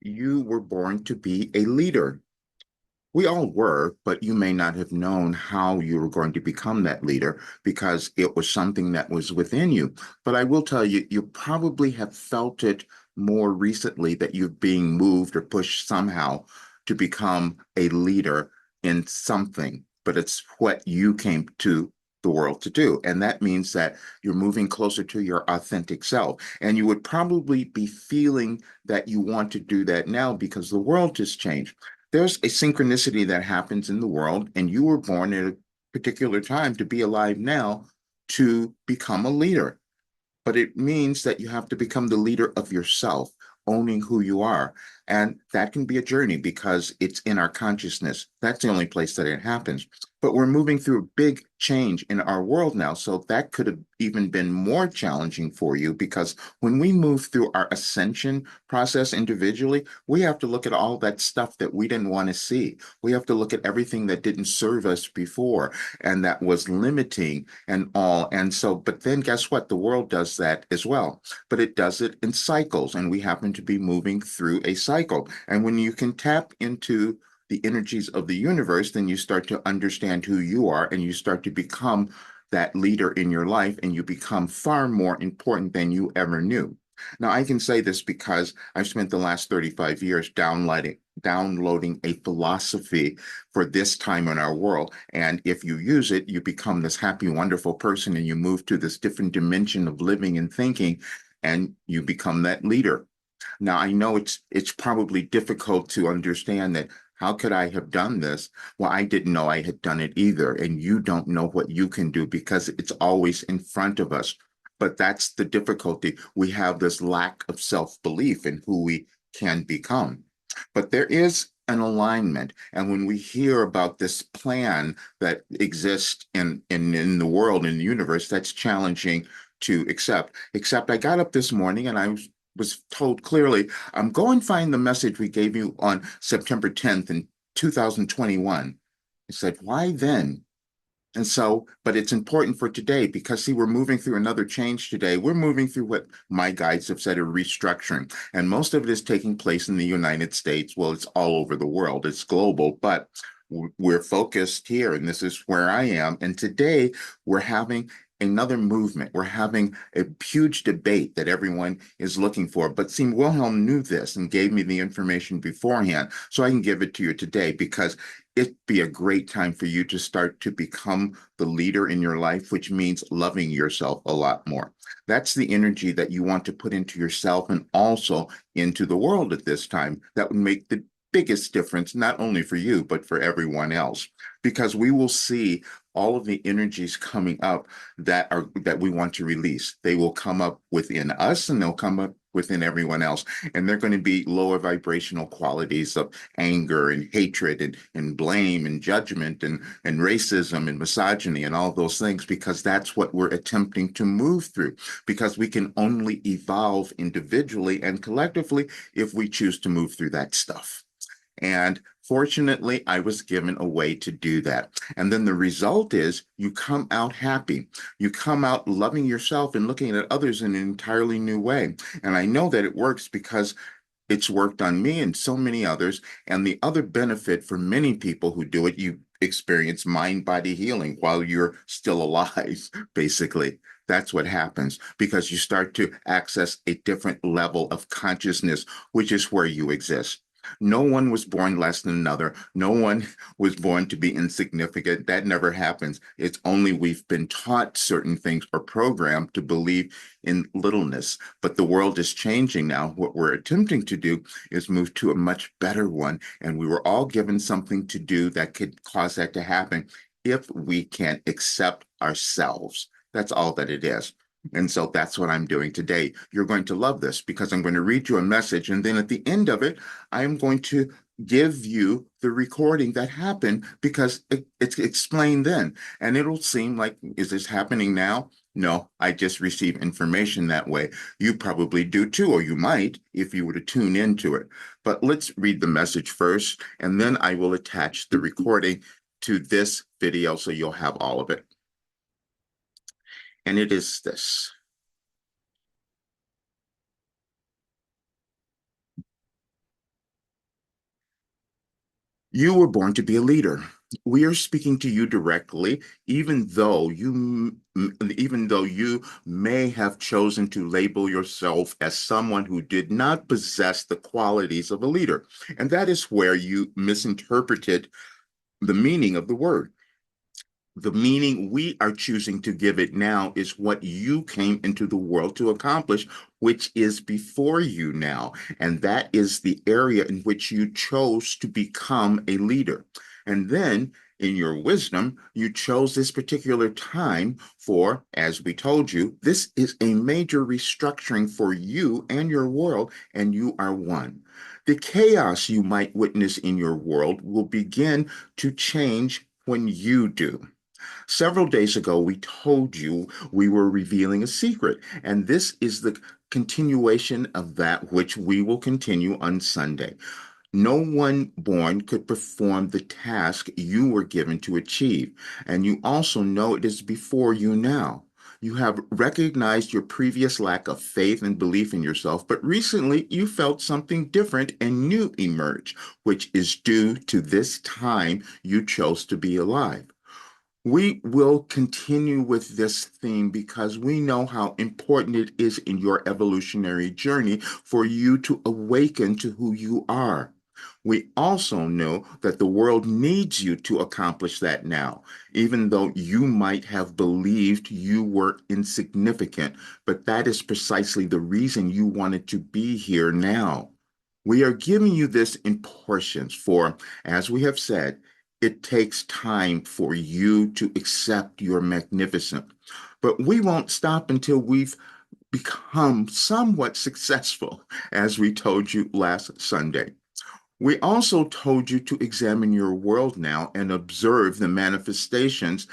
you were born to be a leader. We all were, but you may not have known how you were going to become that leader because it was something that was within you. But I will tell you, you probably have felt it more recently that you're being moved or pushed somehow to become a leader in something, but it's what you came to the world to do. And that means that you're moving closer to your authentic self. And you would probably be feeling that you want to do that now because the world has changed. There's a synchronicity that happens in the world, and you were born at a particular time to be alive now to become a leader. But it means that you have to become the leader of yourself, owning who you are. And that can be a journey because it's in our consciousness. That's the only place that it happens. But we're moving through a big change in our world now. So that could have even been more challenging for you because when we move through our ascension process individually, we have to look at all that stuff that we didn't want to see. We have to look at everything that didn't serve us before and that was limiting and all. And so, but then guess what? The world does that as well, but it does it in cycles. And we happen to be moving through a cycle. And when you can tap into the energies of the universe, then you start to understand who you are and you start to become that leader in your life and you become far more important than you ever knew. Now, I can say this because I've spent the last 35 years downloading a philosophy for this time in our world. And if you use it, you become this happy, wonderful person and you move to this different dimension of living and thinking, and you become that leader. Now, I know it's probably difficult to understand that how could I have done this? Well, I didn't know I had done it either. And you don't know what you can do because it's always in front of us. But that's the difficulty. We have this lack of self-belief in who we can become. But there is an alignment. And when we hear about this plan that exists in the world, in the universe, that's challenging to accept. Except I got up this morning and I was told clearly, go and find the message we gave you on September 10th in 2021. I said, why then? And so, but it's important for today because see, we're moving through another change today. We're moving through what my guides have said a restructuring. And most of it is taking place in the United States. Well, it's all over the world, it's global, but we're focused here, and this is where I am. And today we're having another movement. We're having a huge debate that everyone is looking for. But see, Wilhelm knew this and gave me the information beforehand, so I can give it to you today because it'd be a great time for you to start to become the leader in your life, which means loving yourself a lot more. That's the energy that you want to put into yourself and also into the world at this time. That would make the biggest difference, not only for you, but for everyone else, because we will see all of the energies coming up that we want to release. They will come up within us and they'll come up within everyone else. And they're going to be lower vibrational qualities of anger and hatred and blame and judgment and racism and misogyny and all those things, because that's what we're attempting to move through, because we can only evolve individually and collectively if we choose to move through that stuff. And fortunately, I was given a way to do that. And then the result is you come out happy. You come out loving yourself and looking at others in an entirely new way. And I know that it works because it's worked on me and so many others. And the other benefit for many people who do it, you experience mind body healing while you're still alive, basically. That's what happens because you start to access a different level of consciousness, which is where you exist. No one was born less than another. No one was born to be insignificant. That never happens. It's only we've been taught certain things or programmed to believe in littleness. But the world is changing now. What we're attempting to do is move to a much better one. And we were all given something to do that could cause that to happen if we can accept ourselves. That's all that it is. And so that's what I'm doing today. You're going to love this because I'm going to read you a message. And then at the end of it, I'm going to give you the recording that happened because it's explained then. And it'll seem like, is this happening now? No, I just receive information that way. You probably do too, or you might if you were to tune into it. But let's read the message first, and then I will attach the recording to this video so you'll have all of it. And it is this. You were born to be a leader. We are speaking to you directly, even though you may have chosen to label yourself as someone who did not possess the qualities of a leader. And that is where you misinterpreted the meaning of the word. The meaning we are choosing to give it now is what you came into the world to accomplish, which is before you now. And that is the area in which you chose to become a leader. And then in your wisdom, you chose this particular time for, as we told you, this is a major restructuring for you and your world, and you are one. The chaos you might witness in your world will begin to change when you do. Several days ago, we told you we were revealing a secret, and this is the continuation of that which we will continue on Sunday. No one born could perform the task you were given to achieve, and you also know it is before you now. You have recognized your previous lack of faith and belief in yourself, but recently you felt something different and new emerge, which is due to this time you chose to be alive. We will continue with this theme because we know how important it is in your evolutionary journey for you to awaken to who you are. We also know that the world needs you to accomplish that now, even though you might have believed you were insignificant, but that is precisely the reason you wanted to be here now. We are giving you this in portions for, as we have said, it takes time for you to accept your magnificent. But we won't stop until we've become somewhat successful, as we told you last Sunday. We also told you to examine your world now and observe the manifestations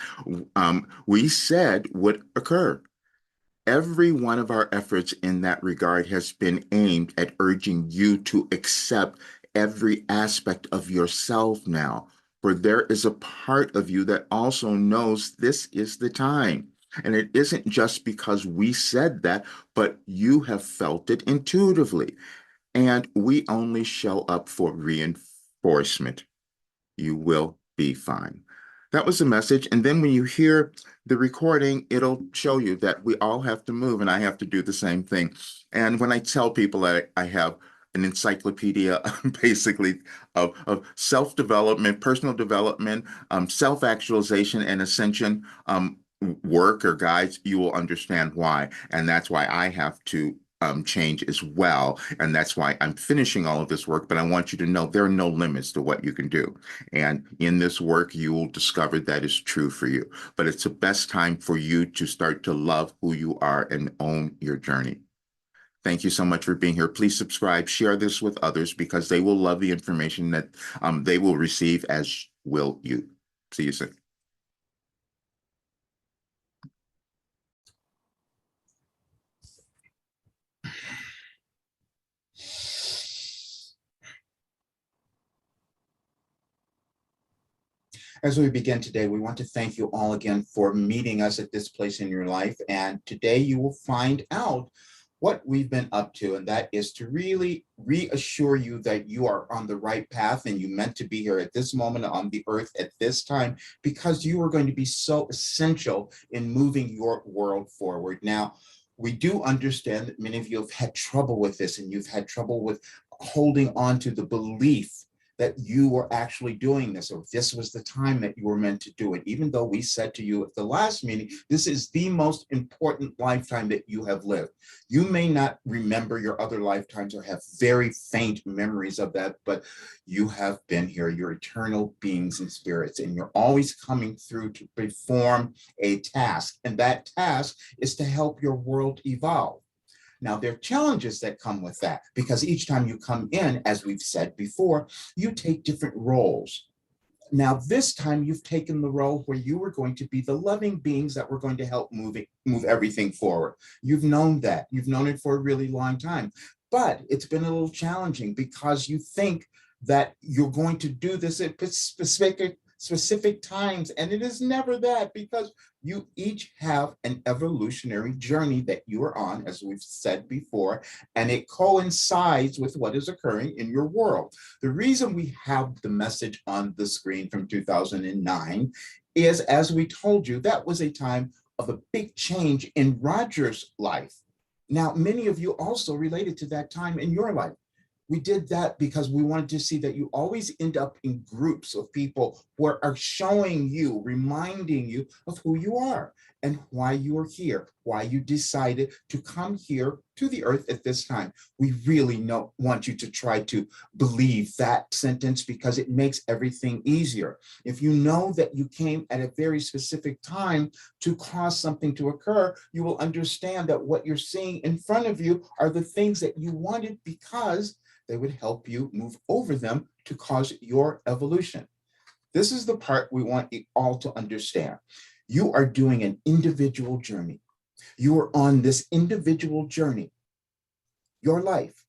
we said would occur. Every one of our efforts in that regard has been aimed at urging you to accept every aspect of yourself now, for there is a part of you that also knows this is the time. And it isn't just because we said that, but you have felt it intuitively. And we only show up for reinforcement. You will be fine. That was the message. And then when you hear the recording, it'll show you that we all have to move and I have to do the same thing. And when I tell people that I have an encyclopedia basically of self-development, personal development, self-actualization, and ascension work or guides, you will understand why. And that's why I have to change as well. And that's why I'm finishing all of this work. But I want you to know there are no limits to what you can do. And in this work, you will discover that is true for you. But it's the best time for you to start to love who you are and own your journey. Thank you so much for being here. Please subscribe, share this with others because they will love the information that they will receive, as will you. See you soon. As we begin today, we want to thank you all again for meeting us at this place in your life. And today you will find out what we've been up to, and that is to really reassure you that you are on the right path and you meant to be here at this moment on the earth at this time because you are going to be so essential in moving your world forward. Now, we do understand that many of you have had trouble with this and you've had trouble with holding on to the belief that you were actually doing this, or this was the time that you were meant to do it. Even though we said to you at the last meeting, this is the most important lifetime that you have lived. You may not remember your other lifetimes or have very faint memories of that, but you have been here. You're eternal beings and spirits, and you're always coming through to perform a task. And that task is to help your world evolve. Now, there are challenges that come with that because each time you come in, as we've said before, you take different roles. Now, this time you've taken the role where you were going to be the loving beings that were going to help move everything forward. You've known that. You've known it for a really long time. But it's been a little challenging because you think that you're going to do this at specific times, and it is never that, because you each have an evolutionary journey that you are on, as we've said before, and it coincides with what is occurring in your world. The reason we have the message on the screen from 2009 is, as we told you, that was a time of a big change in Roger's life. Now, many of you also related to that time in your life. We did that because we wanted to see that you always end up in groups of people who are showing you, reminding you of who you are and why you are here, why you decided to come here to the earth at this time. We really want you to try to believe that sentence, because it makes everything easier. If you know that you came at a very specific time to cause something to occur, you will understand that what you're seeing in front of you are the things that you wanted, because they would help you move over them to cause your evolution. This is the part we want you all to understand. You are doing an individual journey. You are on this individual journey, your life,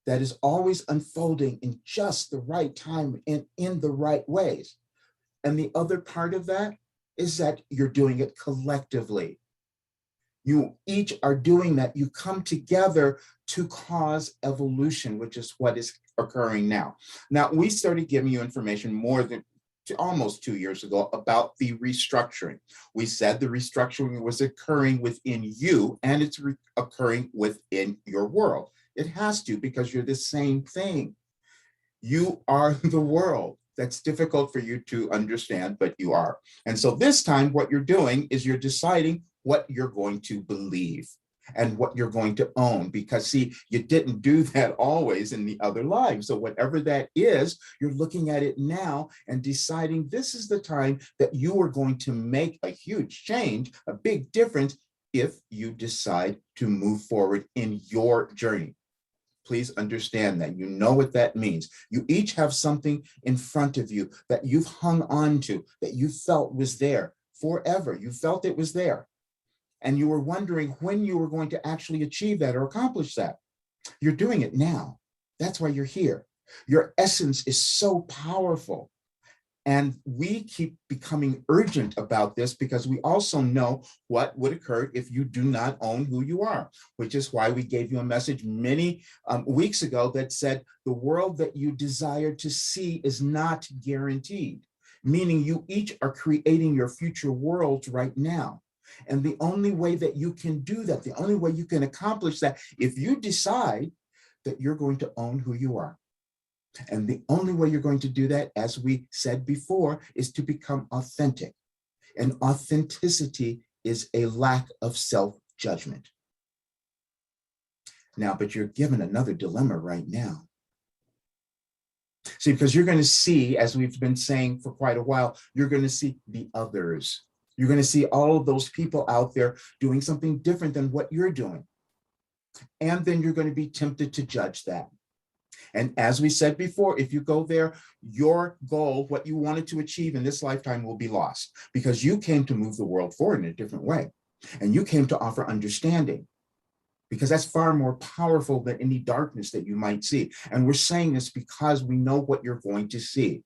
that is always unfolding in just the right time and in the right ways. And the other part of that is that you're doing it collectively. You each are doing that. You come together to cause evolution, which is what is occurring now. Now, we started giving you information more than almost 2 years ago about the restructuring. We said the restructuring was occurring within you, and it's occurring within your world. It has to, because you're the same thing. You are the world. That's difficult for you to understand, but you are. And so this time, what you're doing is you're deciding what you're going to believe and what you're going to own, because see, you didn't do that always in the other lives. So whatever that is, you're looking at it now and deciding this is the time that you are going to make a huge change, a big difference, if you decide to move forward in your journey. Please understand that. You know what that means. You each have something in front of you that you've hung on to, that you felt was there forever. You felt it was there. And you were wondering when you were going to actually achieve that or accomplish that. You're doing it now. That's why you're here. Your essence is so powerful. And we keep becoming urgent about this because we also know what would occur if you do not own who you are, which is why we gave you a message many weeks ago that said the world that you desire to see is not guaranteed, meaning you each are creating your future worlds right now. And the only way that you can do that, the only way you can accomplish that, if you decide that you're going to own who you are. And the only way you're going to do that, as we said before, is to become authentic. And authenticity is a lack of self-judgment. Now, but you're given another dilemma right now. See, because you're going to see, as we've been saying for quite a while, you're going to see the others. You're going to see all of those people out there doing something different than what you're doing. And then you're going to be tempted to judge that. And as we said before, if you go there, your goal, what you wanted to achieve in this lifetime, will be lost, because you came to move the world forward in a different way. And you came to offer understanding, because that's far more powerful than any darkness that you might see. And we're saying this because we know what you're going to see.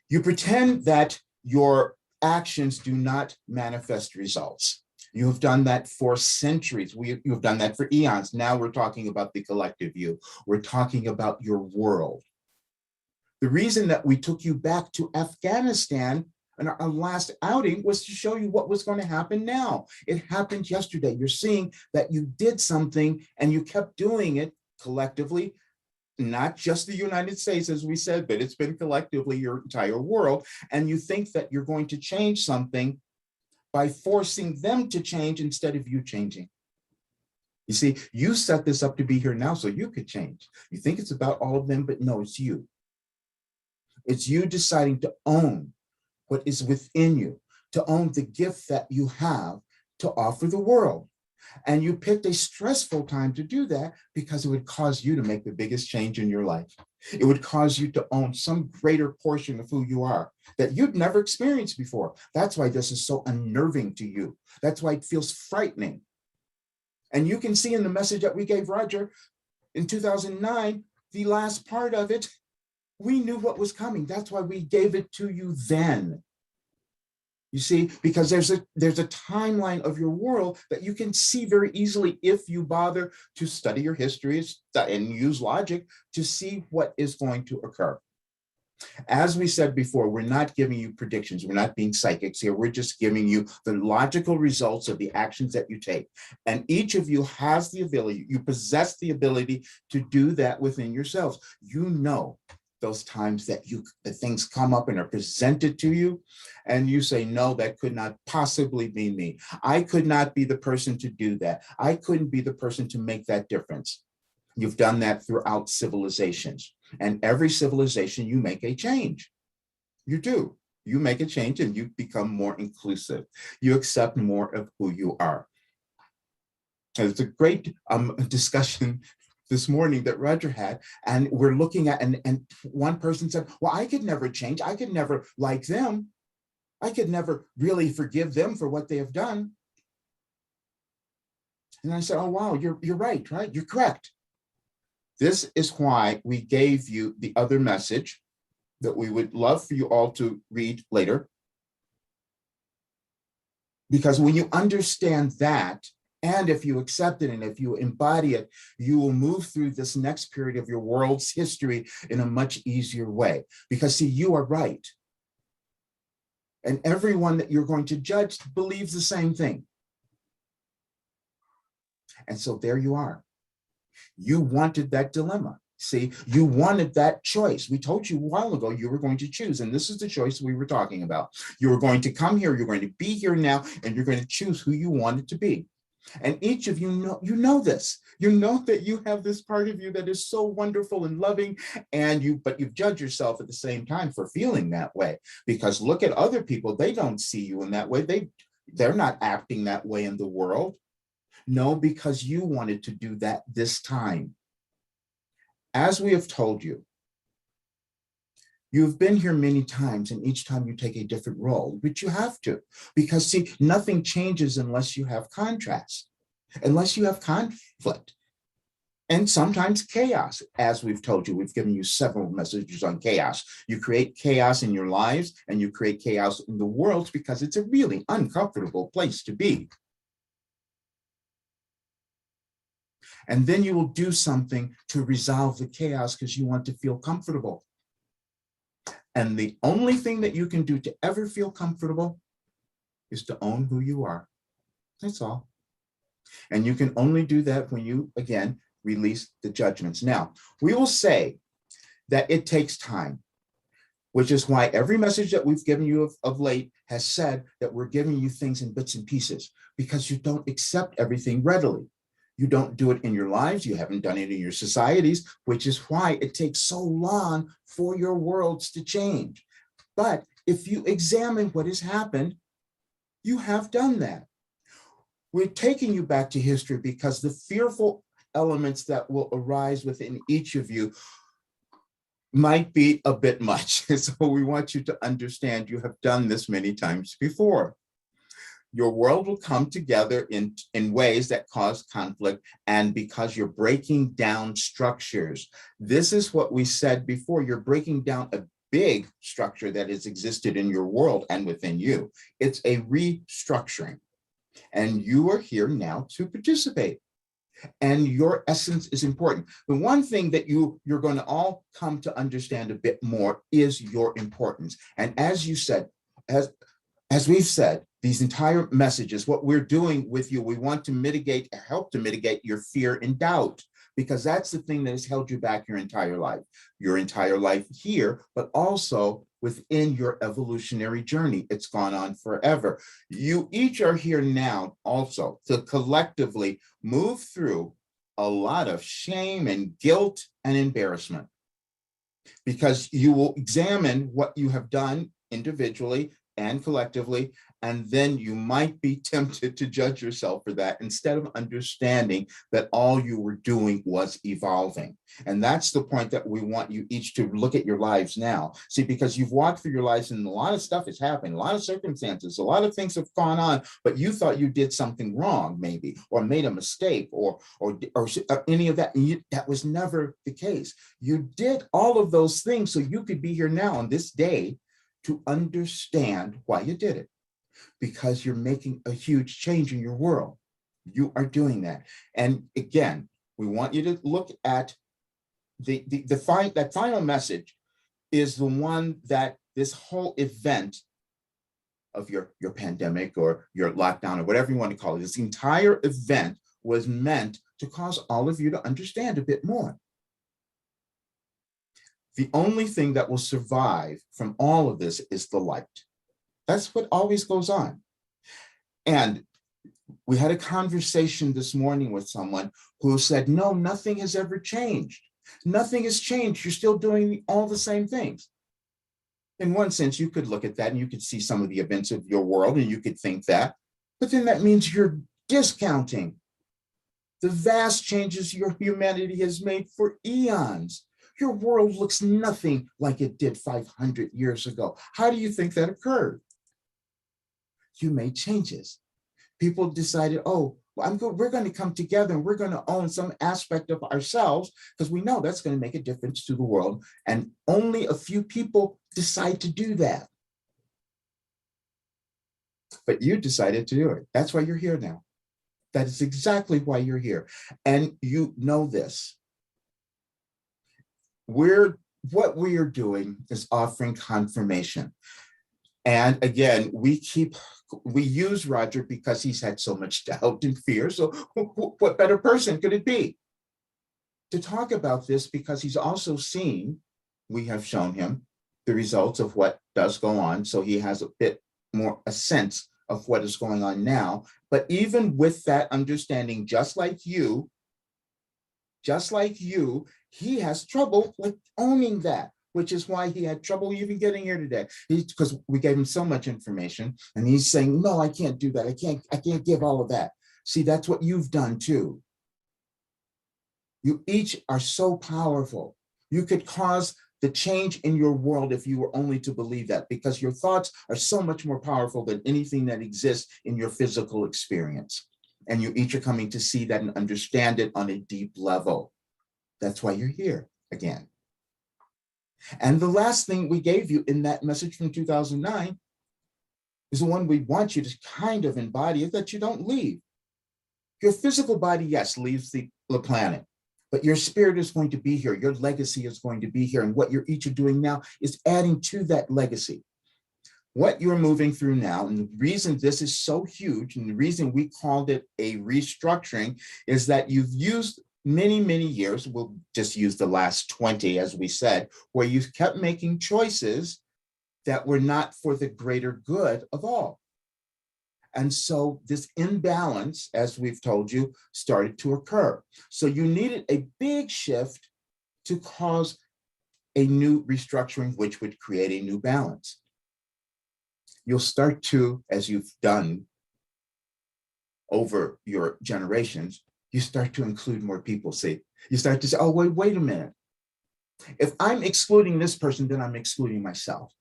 You pretend that your actions do not manifest results. You have done that for centuries. You've done that for eons. Now we're talking about the collective you. We're talking about your world. The reason that we took you back to Afghanistan in our last outing was to show you what was going to happen now. It happened yesterday. You're seeing that you did something and you kept doing it collectively, not just the United States, as we said, but it's been collectively your entire world. And you think that you're going to change something by forcing them to change instead of you changing. You see, you set this up to be here now so you could change. You think it's about all of them, but no, it's you. It's you deciding to own what is within you, to own the gift that you have to offer the world. And you picked a stressful time to do that because it would cause you to make the biggest change in your life. It would cause you to own some greater portion of who you are that you'd never experienced before. That's why this is so unnerving to you. That's why it feels frightening. And you can see in the message that we gave Roger in 2009, the last part of it, We knew what was coming. That's why we gave it to you then. You see, because there's a timeline of your world that you can see very easily if you bother to study your history and use logic to see what is going to occur. As we said before, we're not giving you predictions. We're not being psychics here. We're just giving you the logical results of the actions that you take. And each of you has the ability, you possess the ability to do that within yourselves. You know those times that things come up and are presented to you, and you say, no, that could not possibly be me. I could not be the person to do that. I couldn't be the person to make that difference. You've done that throughout civilizations. And every civilization, you make a change. You do. You make a change and you become more inclusive. You accept more of who you are. It's a great discussion this morning that Roger had, and we're looking at, and one person said, well, I could never change. I could never like them. I could never really forgive them for what they have done. And I said, oh, wow, you're right? You're correct. This is why we gave you the other message that we would love for you all to read later. Because when you understand that, and if you accept it and if you embody it, you will move through this next period of your world's history in a much easier way. Because see, you are right. And everyone that you're going to judge believes the same thing. And so there you are. You wanted that dilemma. See, you wanted that choice. We told you a while ago you were going to choose, and this is the choice we were talking about. You were going to come here, you're going to be here now, and you're going to choose who you wanted to be. And each of you know this. You know that you have this part of you that is so wonderful and loving, but you judge yourself at the same time for feeling that way. Because look at other people, they don't see you in that way. They're not acting that way in the world. No, because you wanted to do that this time. As we have told you, you've been here many times, and each time you take a different role, but you have to. Because see, nothing changes unless you have contrast, unless you have conflict, and sometimes chaos. As we've told you, we've given you several messages on chaos. You create chaos in your lives, and you create chaos in the world because it's a really uncomfortable place to be. And then you will do something to resolve the chaos because you want to feel comfortable. And the only thing that you can do to ever feel comfortable is to own who you are. That's all. And you can only do that when you, again, release the judgments. Now, we will say that it takes time, which is why every message that we've given you of late has said that we're giving you things in bits and pieces because you don't accept everything readily. You don't do it in your lives. You haven't done it in your societies, which is why it takes so long for your worlds to change. But if you examine what has happened, you have done that. We're taking you back to history because the fearful elements that will arise within each of you might be a bit much. So we want you to understand you have done this many times before. Your world will come together in ways that cause conflict, and because you're breaking down structures. This is what we said before. You're breaking down a big structure that has existed in your world and within you. It's a restructuring, and you are here now to participate. And your essence is important. The one thing that you're going to all come to understand a bit more is your importance. And as you said, as we've said, these entire messages, what we're doing with you, we want to help to mitigate your fear and doubt, because that's the thing that has held you back your entire life here, but also within your evolutionary journey. It's gone on forever. You each are here now also to collectively move through a lot of shame and guilt and embarrassment, because you will examine what you have done individually and collectively, And then you might be tempted to judge yourself for that instead of understanding that all you were doing was evolving. And that's the point that we want you each to look at your lives now. See, because you've walked through your lives and a lot of stuff is happening, a lot of circumstances, a lot of things have gone on, but you thought you did something wrong, maybe, or made a mistake, or any of that. And that was never the case. You did all of those things so you could be here now on this day to understand why you did it. Because you're making a huge change in your world. You are doing that. And again, we want you to look at that final message is the one that this whole event of your pandemic or your lockdown or whatever you want to call it, this entire event was meant to cause all of you to understand a bit more. The only thing that will survive from all of this is the light. That's what always goes on. And we had a conversation this morning with someone who said, no, nothing has ever changed. Nothing has changed. You're still doing all the same things. In one sense, you could look at that and you could see some of the events of your world and you could think that, but then that means you're discounting the vast changes your humanity has made for eons. Your world looks nothing like it did 500 years ago. How do you think that occurred? You made changes. People decided, oh, well, we're going to come together and we're going to own some aspect of ourselves because we know that's going to make a difference to the world. And only a few people decide to do that. But you decided to do it. That's why you're here now. That is exactly why you're here. And you know this. What we are doing is offering confirmation. And again, we use Roger because he's had so much doubt and fear. So what better person could it be to talk about this, because he's also seen, we have shown him the results of what does go on. So he has a bit more a sense of what is going on now. But even with that understanding, just like you, he has trouble with owning that, which is why he had trouble even getting here today. Because we gave him so much information and he's saying, no, I can't do that. I can't give all of that. See, that's what you've done too. You each are so powerful. You could cause the change in your world if you were only to believe that, because your thoughts are so much more powerful than anything that exists in your physical experience. And you each are coming to see that and understand it on a deep level. That's why you're here again. And the last thing we gave you in that message from 2009 is the one we want you to kind of embody, is that you don't leave. Your physical body, yes, leaves the planet, but your spirit is going to be here. Your legacy is going to be here. And what you're each are doing now is adding to that legacy. What you're moving through now, and the reason this is so huge, and the reason we called it a restructuring, is that you've used many, many years, we'll just use the last 20, as we said, where you kept making choices that were not for the greater good of all. And so this imbalance, as we've told you, started to occur. So you needed a big shift to cause a new restructuring, which would create a new balance. You'll start to, as you've done over your generations, you start to include more people. See, you start to say, oh, wait a minute. If I'm excluding this person, then I'm excluding myself.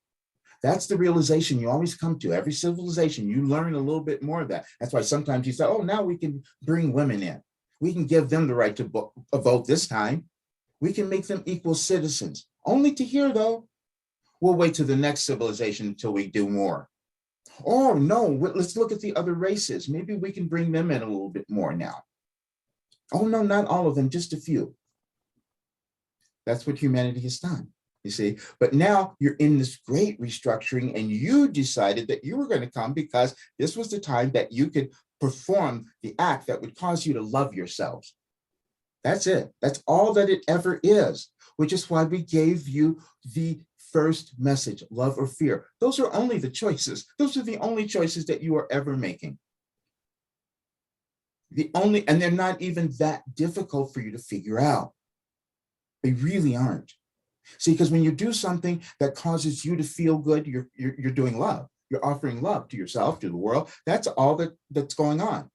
That's the realization you always come to. Every civilization, you learn a little bit more of that. That's why sometimes you say, oh, now we can bring women in. We can give them the right to vote this time. We can make them equal citizens. Only to hear, though, we'll wait to the next civilization until we do more. Oh, no, let's look at the other races. Maybe we can bring them in a little bit more now. Oh, no, not all of them, just a few. That's what humanity has done, you see. But now you're in this great restructuring, and you decided that you were going to come because this was the time that you could perform the act that would cause you to love yourselves. That's it. That's all that it ever is, which is why we gave you the first message, love or fear. Those are only the choices. Those are the only choices that you are ever making. And they're not even that difficult for you to figure out. They really aren't. See, because when you do something that causes you to feel good, you're doing love. You're offering love to yourself, to the world. That's all that's going on.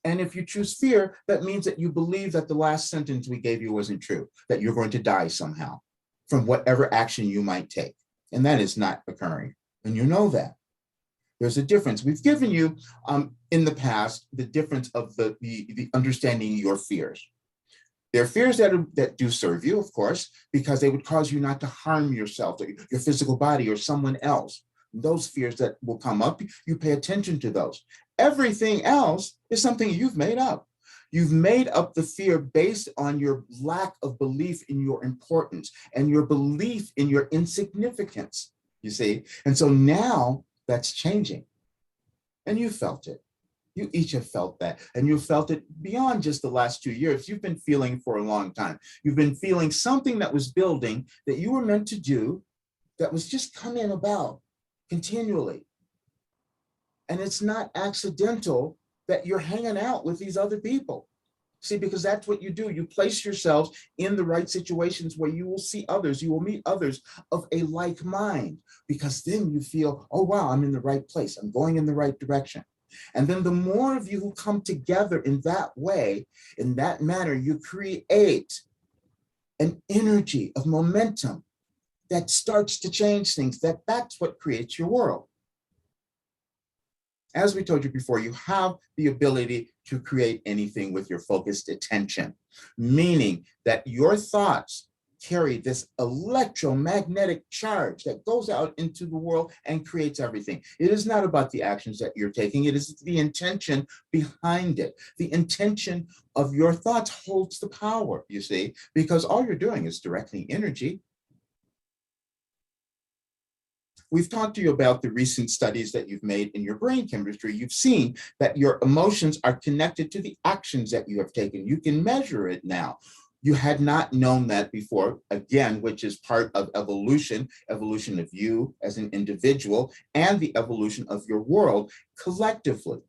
And if you choose fear, that means that you believe that the last sentence we gave you wasn't true, that you're going to die somehow from whatever action you might take. And that is not occurring. And you know that. There's a difference. We've given you in the past the difference of the understanding your fears. There are fears that do serve you, of course, because they would cause you not to harm yourself, your physical body, or someone else. Those fears that will come up, you pay attention to those. Everything else is something you've made up. You've made up the fear based on your lack of belief in your importance and your belief in your insignificance, you see? And so now that's changing. And you felt it. You each have felt that, and you felt it beyond just the last 2 years. You've been feeling for a long time. You've been feeling something that was building that you were meant to do that was just coming about continually. And it's not accidental that you're hanging out with these other people. See, because that's what you do. You place yourselves in the right situations where you will see others, you will meet others of a like mind, because then you feel, oh, wow, I'm in the right place. I'm going in the right direction. And then the more of you who come together in that way, in that manner, you create an energy of momentum that starts to change things. That's what creates your world. As we told you before, you have the ability to create anything with your focused attention, meaning that your thoughts carry this electromagnetic charge that goes out into the world and creates everything. It is not about the actions that you're taking. It is the intention behind it. The intention of your thoughts holds the power, you see, because all you're doing is directing energy. We've talked to you about the recent studies that you've made in your brain chemistry. You've seen that your emotions are connected to the actions that you have taken. You can measure it now. You had not known that before, again, which is part of evolution of you as an individual and the evolution of your world collectively.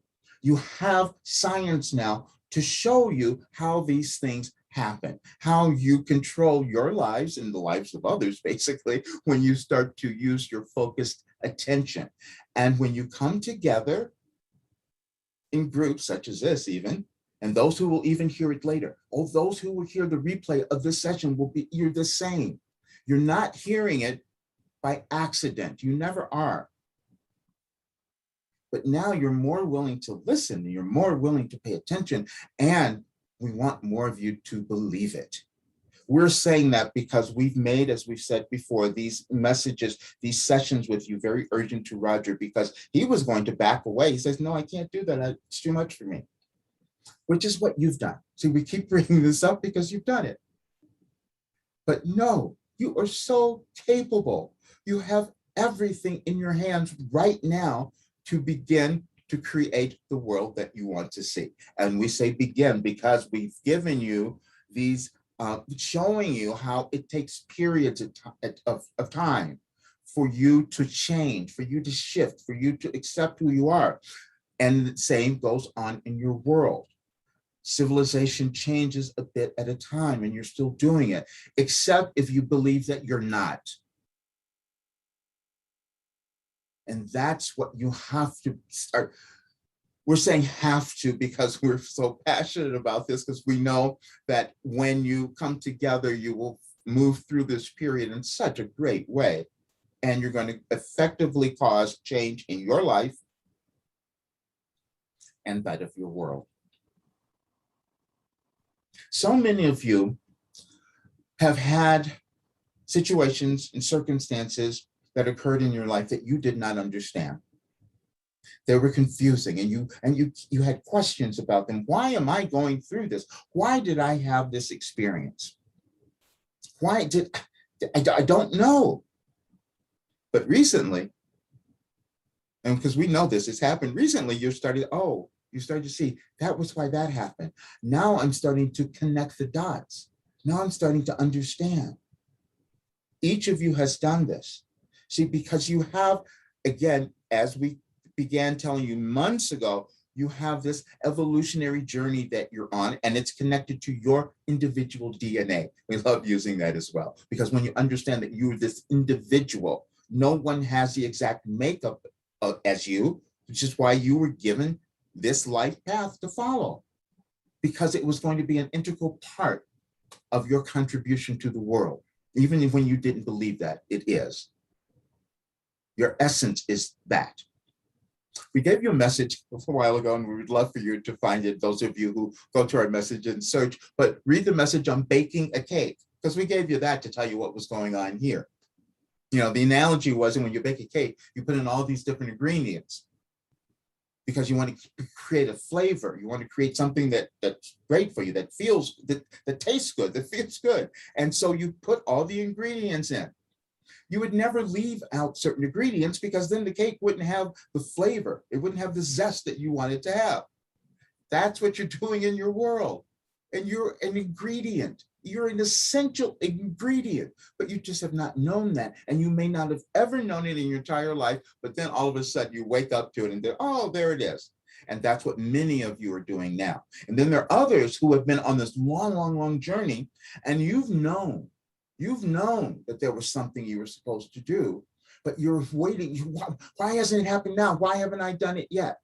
You have science now to show you how these things happen, how you control your lives and the lives of others, basically, when you start to use your focused attention. And when you come together in groups such as this even, and those who will even hear it later, or those who will hear the replay of this session you're the same. You're not hearing it by accident. You never are. But now you're more willing to listen, you're more willing to pay attention, and we want more of you to believe it. We're saying that because we've made, as we've said before, these messages, these sessions with you very urgent to Roger, because he was going to back away. He says, no, I can't do that. It's too much for me, which is what you've done. See, we keep bringing this up because you've done it. But no, you are so capable. You have everything in your hands right now to begin to create the world that you want to see. And we say begin because we've given you these, showing you how it takes periods of time for you to change, for you to shift, for you to accept who you are. And the same goes on in your world. Civilization changes a bit at a time and you're still doing it, except if you believe that you're not. And that's what you have to start. We're saying have to because we're so passionate about this, because we know that when you come together, you will move through this period in such a great way. And you're going to effectively cause change in your life and that of your world. So many of you have had situations and circumstances that occurred in your life that you did not understand. They were confusing, and you had questions about them. Why am I going through this? Why did I have this experience? Why did I don't know. But recently, and because we know this has happened recently, you started to see that was why that happened. Now I'm starting to connect the dots. Now I'm starting to understand. Each of you has done this. See, because you have, again, as we began telling you months ago, you have this evolutionary journey that you're on, and it's connected to your individual DNA. We love using that as well, because when you understand that you're this individual, No one has the exact makeup as you, which is why you were given this life path to follow, because it was going to be an integral part of your contribution to the world. Even when you didn't believe that, it is. Your essence is that. We gave you a message a while ago, and we would love for you to find it, those of you who go to our message and search, but read the message on baking a cake, because we gave you that to tell you what was going on here. You know, the analogy was when you bake a cake, you put in all these different ingredients because you want to create a flavor. You want to create something that's great for you, that feels, that tastes good, that feels good. And so you put all the ingredients in. You would never leave out certain ingredients, because then the cake wouldn't have the flavor. It wouldn't have the zest that you want it to have. That's what you're doing in your world. And you're an ingredient. You're an essential ingredient, but you just have not known that. And you may not have ever known it in your entire life, but then all of a sudden you wake up to it and then, oh, there it is. And that's what many of you are doing now. And then there are others who have been on this long, long, long journey, and you've known that there was something you were supposed to do, but you're waiting. Why hasn't it happened now? Why haven't I done it yet?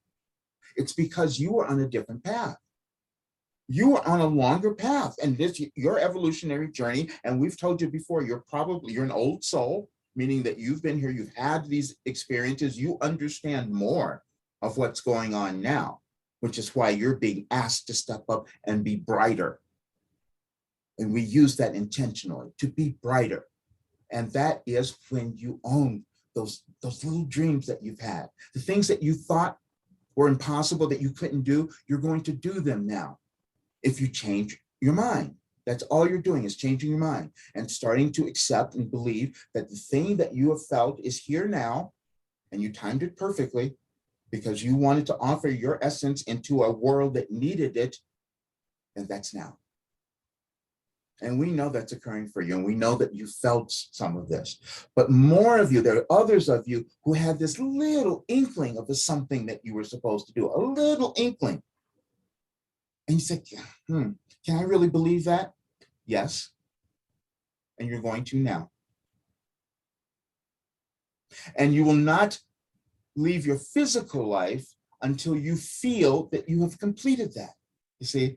It's because you are on a different path. You are on a longer path, and this, your evolutionary journey, and we've told you before, you're an old soul, meaning that you've been here, you've had these experiences, you understand more of what's going on now, which is why you're being asked to step up and be brighter. And we use that intentionally, to be brighter. And that is when you own those little dreams that you've had, the things that you thought were impossible, that you couldn't do, you're going to do them now. If you change your mind, that's all you're doing, is changing your mind and starting to accept and believe that the thing that you have felt is here now, and you timed it perfectly because you wanted to offer your essence into a world that needed it, and that's now. And we know that's occurring for you, and we know that you felt some of this. But more of you, there are others of you who had this little inkling of the something that you were supposed to do, a little inkling. And you said, can I really believe that? Yes. And you're going to now. And you will not leave your physical life until you feel that you have completed that. You see?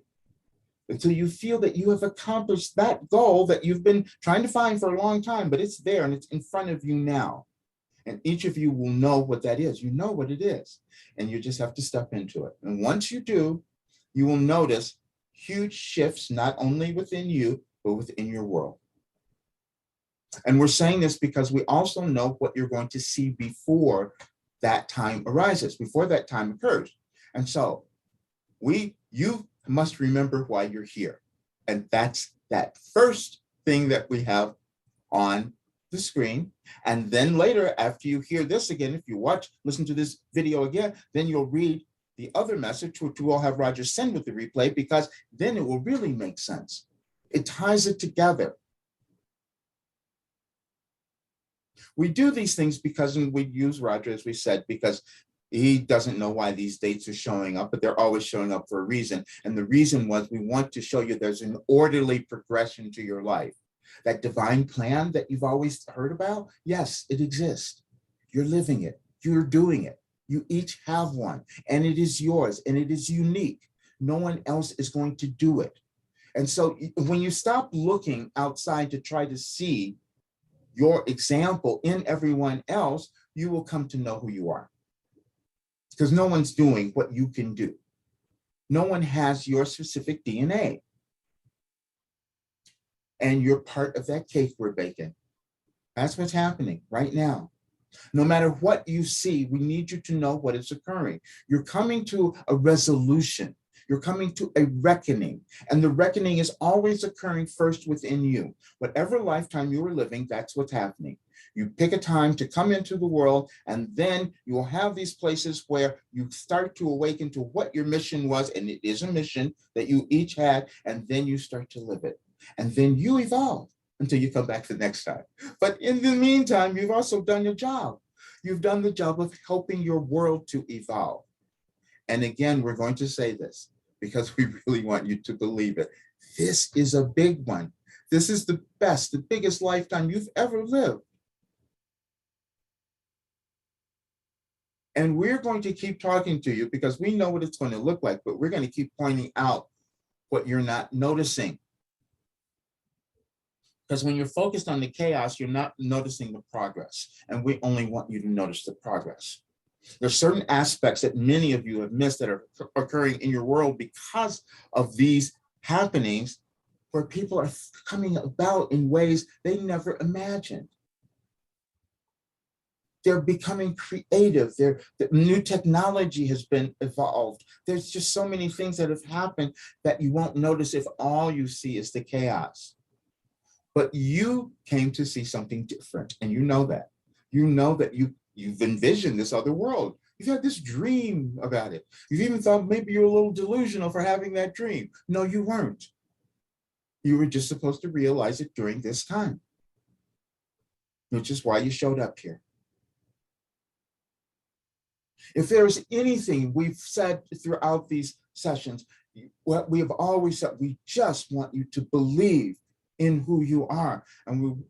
Until you feel that you have accomplished that goal that you've been trying to find for a long time, but it's there and it's in front of you now. And each of you will know what that is. You know what it is. And you just have to step into it. And once you do, you will notice huge shifts, not only within you, but within your world. And we're saying this because we also know what you're going to see before that time arises, before that time occurs. And so you must remember why you're here. And that's that first thing that we have on the screen. And then later, after you hear this again, if you listen to this video again, then you'll read the other message, which we'll have Roger send with the replay, because then it will really make sense. It ties it together. We do these things because, and we use Roger, as we said, because he doesn't know why these dates are showing up, but they're always showing up for a reason. And the reason was we want to show you there's an orderly progression to your life. That divine plan that you've always heard about, yes, it exists. You're living it. You're doing it. You each have one, and it is yours, and it is unique. No one else is going to do it. And so when you stop looking outside to try to see your example in everyone else, you will come to know who you are. Because no one's doing what you can do. No one has your specific DNA. And you're part of that cake we're baking. That's what's happening right now. No matter what you see, we need you to know what is occurring. You're coming to a resolution. You're coming to a reckoning. And the reckoning is always occurring first within you. Whatever lifetime you are living, that's what's happening. You pick a time to come into the world, and then you will have these places where you start to awaken to what your mission was, and it is a mission that you each had, and then you start to live it. And then you evolve until you come back the next time. But in the meantime, you've also done your job. You've done the job of helping your world to evolve. And again, we're going to say this because we really want you to believe it. This is a big one. This is the best, the biggest lifetime you've ever lived. And we're going to keep talking to you because we know what it's going to look like, but we're going to keep pointing out what you're not noticing. Because when you're focused on the chaos, you're not noticing the progress. And we only want you to notice the progress. There's certain aspects that many of you have missed that are occurring in your world because of these happenings, where people are coming about in ways they never imagined. They're becoming creative. The new technology has been evolved. There's just so many things that have happened that you won't notice if all you see is the chaos. But you came to see something different, and you know that. You know that you've envisioned this other world. You've had this dream about it. You've even thought maybe you're a little delusional for having that dream. No, you weren't. You were just supposed to realize it during this time, which is why you showed up here. If there's anything we've said throughout these sessions, what we have always said, we just want you to believe in who you are.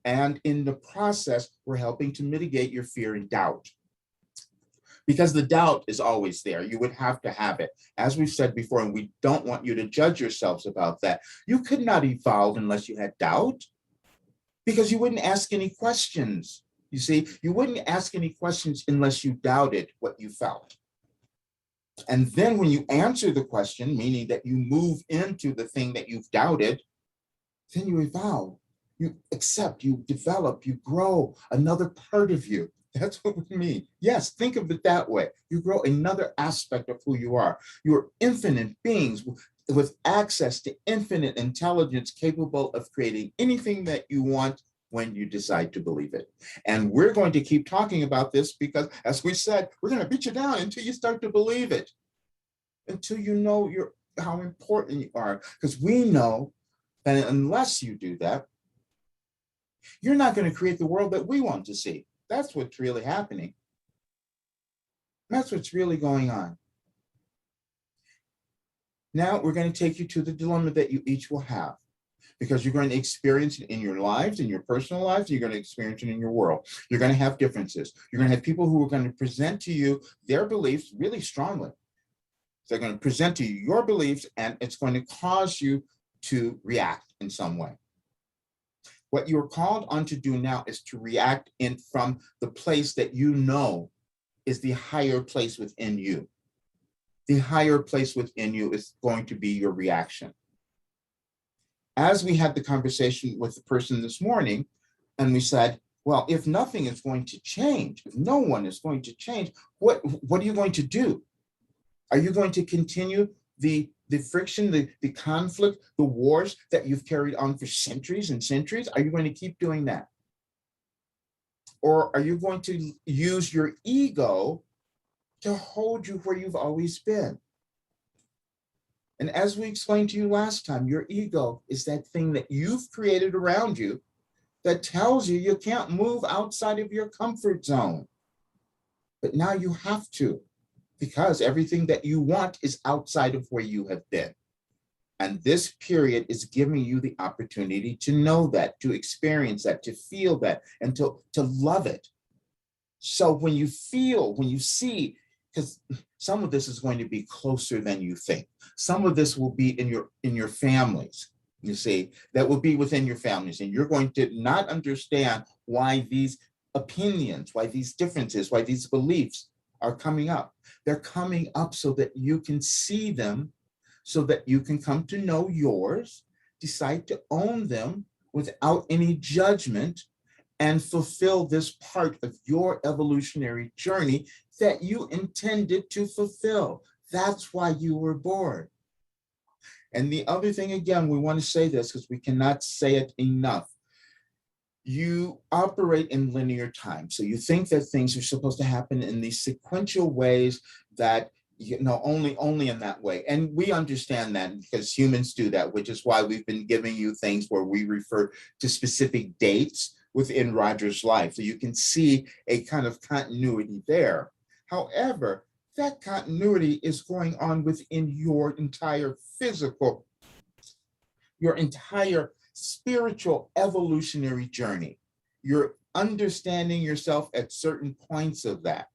And in the process, we're helping to mitigate your fear and doubt. Because the doubt is always there. You would have to have it. As we've said before, and we don't want you to judge yourselves about that. You could not evolve unless you had doubt, because you wouldn't ask any questions. You see, you wouldn't ask any questions unless you doubted what you felt. And then when you answer the question, meaning that you move into the thing that you've doubted, then you evolve, you accept, you develop, you grow another part of you. That's what we mean. Yes, think of it that way. You grow another aspect of who you are. You're infinite beings with access to infinite intelligence, capable of creating anything that you want when you decide to believe it. And we're going to keep talking about this because, as we said, we're going to beat you down until you start to believe it, until you know how important you are. Because we know that unless you do that, you're not going to create the world that we want to see. That's what's really happening. That's what's really going on. Now we're going to take you to the dilemma that you each will have, because you're going to experience it in your lives, in your personal lives. You're going to experience it in your world. You're going to have differences. You're going to have people who are going to present to you their beliefs really strongly. They're going to present to you your beliefs, and it's going to cause you to react in some way. What you're called on to do now is to react from the place that you know is the higher place within you. The higher place within you is going to be your reaction. As we had the conversation with the person this morning, and we said, well, if nothing is going to change, if no one is going to change, what are you going to do? Are you going to continue the friction, the conflict, the wars that you've carried on for centuries and centuries? Are you going to keep doing that? Or are you going to use your ego to hold you where you've always been? And as we explained to you last time, your ego is that thing that you've created around you that tells you you can't move outside of your comfort zone. But now you have to, because everything that you want is outside of where you have been. And this period is giving you the opportunity to know that, to experience that, to feel that, and to love it. So when you feel, when you see, because some of this is going to be closer than you think. Some of this will be in your families, you see, that will be within your families. And you're going to not understand why these opinions, why these differences, why these beliefs are coming up. They're coming up so that you can see them, so that you can come to know yours, decide to own them without any judgment, and fulfill this part of your evolutionary journey that you intended to fulfill. That's why you were born. And the other thing, again, we want to say this because we cannot say it enough. You operate in linear time. So you think that things are supposed to happen in these sequential ways that, only in that way. And we understand that because humans do that, which is why we've been giving you things where we refer to specific dates within Roger's life. So you can see a kind of continuity there. However, that continuity is going on within your entire physical, your entire spiritual evolutionary journey. You're understanding yourself at certain points of that.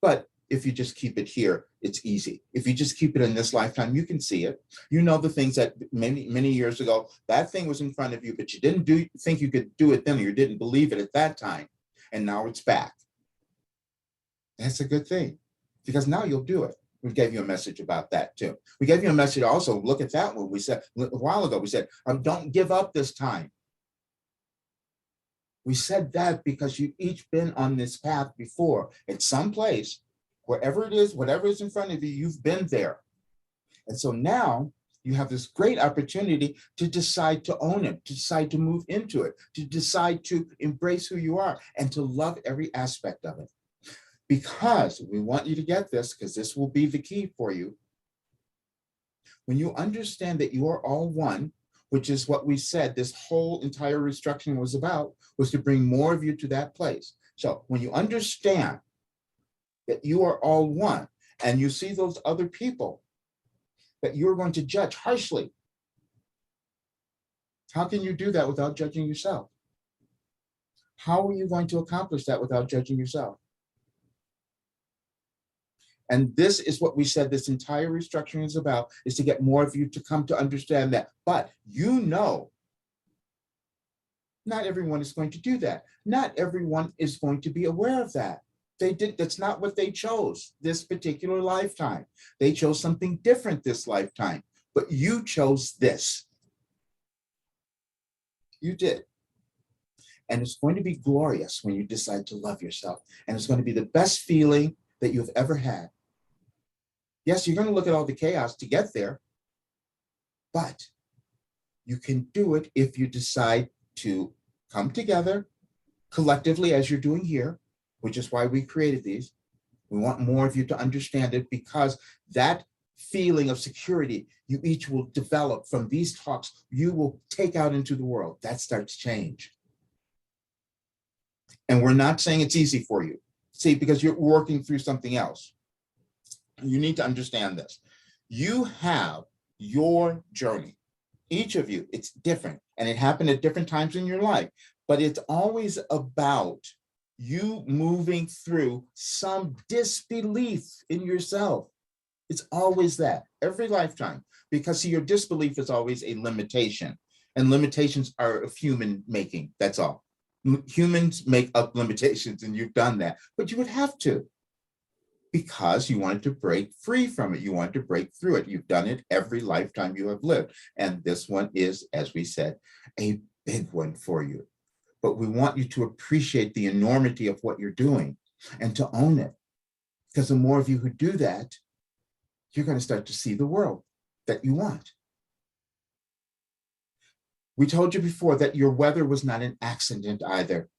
But if you just keep it here, it's easy. If you just keep it in this lifetime, you can see it. You know the things that many years ago, that thing was in front of you, but you didn't think you could do it then, or you didn't believe it at that time. And now it's back. That's a good thing, because now you'll do it. We gave you a message about that too. We gave you a message also, look at that one. We said a while ago, we said, don't give up this time. We said that because you've each been on this path before. At some place, wherever it is, whatever is in front of you, you've been there. And so now you have this great opportunity to decide to own it, to decide to move into it, to decide to embrace who you are and to love every aspect of it. Because we want you to get this, because this will be the key for you. When you understand that you are all one, which is what we said this whole entire restructuring was about, was to bring more of you to that place. So when you understand that you are all one, and you see those other people that you're going to judge harshly, how can you do that without judging yourself? How are you going to accomplish that without judging yourself? And this is what we said this entire restructuring is about, is to get more of you to come to understand that. But you know, not everyone is going to do that. Not everyone is going to be aware of that. That's not what they chose this particular lifetime. They chose something different this lifetime, but you chose this. You did. And it's going to be glorious when you decide to love yourself. And it's going to be the best feeling that you've ever had. Yes, you're going to look at all the chaos to get there, but you can do it if you decide to come together collectively as you're doing here, which is why we created these. We want more of you to understand it, because that feeling of security you each will develop from these talks, you will take out into the world. That starts change. And we're not saying it's easy for you. See, because you're working through something else. You need to understand this. You have your journey. Each of you, it's different, and it happened at different times in your life, but it's always about you moving through some disbelief in yourself. It's always that, every lifetime, because see, your disbelief is always a limitation, and limitations are of human making, that's all. Humans make up limitations, and you've done that, but you would have to, because you wanted to break free from it. You wanted to break through it. You've done it every lifetime you have lived. And this one is, as we said, a big one for you. But we want you to appreciate the enormity of what you're doing and to own it. Because the more of you who do that, you're going to start to see the world that you want. We told you before that your weather was not an accident either.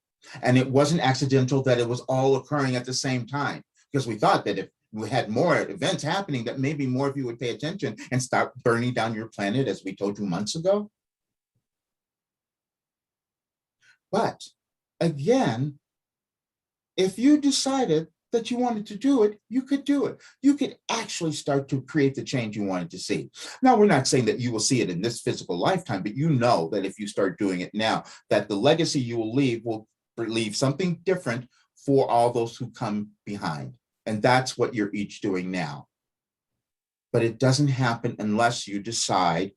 And it wasn't accidental that it was all occurring at the same time. Because we thought that if we had more events happening, that maybe more of you would pay attention and start burning down your planet, as we told you months ago. But again, if you decided that you wanted to do it, you could do it. You could actually start to create the change you wanted to see. Now, we're not saying that you will see it in this physical lifetime, but you know that if you start doing it now, that the legacy you will leave something different for all those who come behind. And that's what you're each doing now. But it doesn't happen unless you decide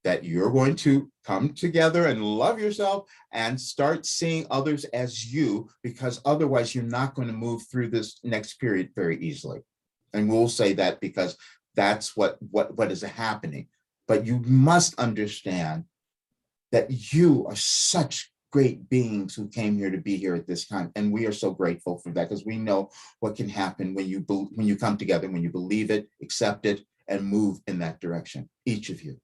that you're going to come together and love yourself and start seeing others as you, because otherwise you're not going to move through this next period very easily. And we'll say that because that's what is happening. But you must understand that you are such great beings who came here to be here at this time. And we are so grateful for that, because we know what can happen when you come together, when you believe it, accept it, and move in that direction, each of you.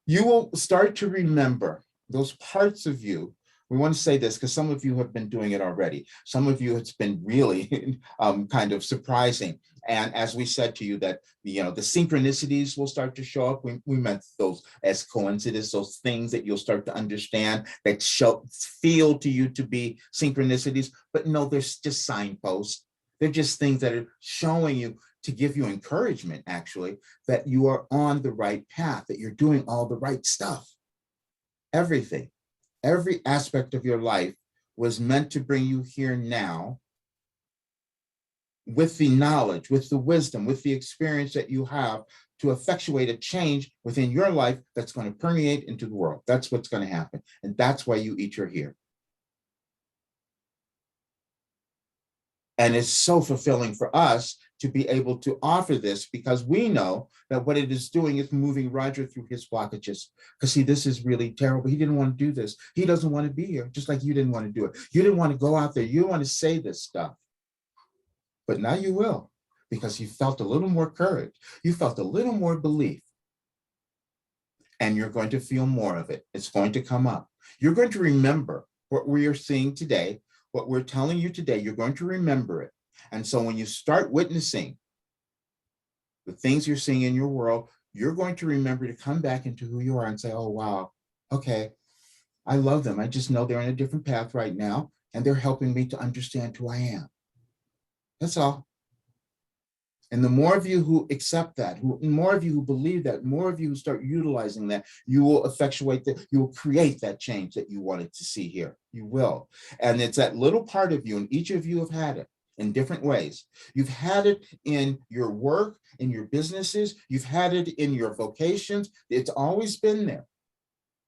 You will start to remember those parts of you. We want to say this because some of you have been doing it already. Some of you, it's been really kind of surprising. And as we said to you that, the synchronicities will start to show up. We meant those as coincidence, those things that you'll start to understand that feel to you to be synchronicities. But no, they're just signposts. They're just things that are showing you, to give you encouragement, actually, that you are on the right path, that you're doing all the right stuff. Everything, every aspect of your life was meant to bring you here now with the knowledge, with the wisdom, with the experience that you have to effectuate a change within your life that's going to permeate into the world. That's what's going to happen. And that's why you each are here. And it's so fulfilling for us to be able to offer this, because we know that what it is doing is moving Roger through his blockages. Because see, this is really terrible. He didn't want to do this. He doesn't want to be here, just like you didn't want to do it. You didn't want to go out there. You didn't want to say this stuff. But now you will, because you felt a little more courage. You felt a little more belief. And you're going to feel more of it. It's going to come up. You're going to remember what we are seeing today, what we're telling you today. You're going to remember it. And so when you start witnessing the things you're seeing in your world, you're going to remember to come back into who you are and say, oh, wow, okay, I love them. I just know they're in a different path right now, and they're helping me to understand who I am. That's all. And the more of you who accept that, more of you who believe that, more of you who start utilizing that, you will effectuate that, you will create that change that you wanted to see here. You will. And it's that little part of you, and each of you have had it in different ways. You've had it in your work, in your businesses, you've had it in your vocations. It's always been there.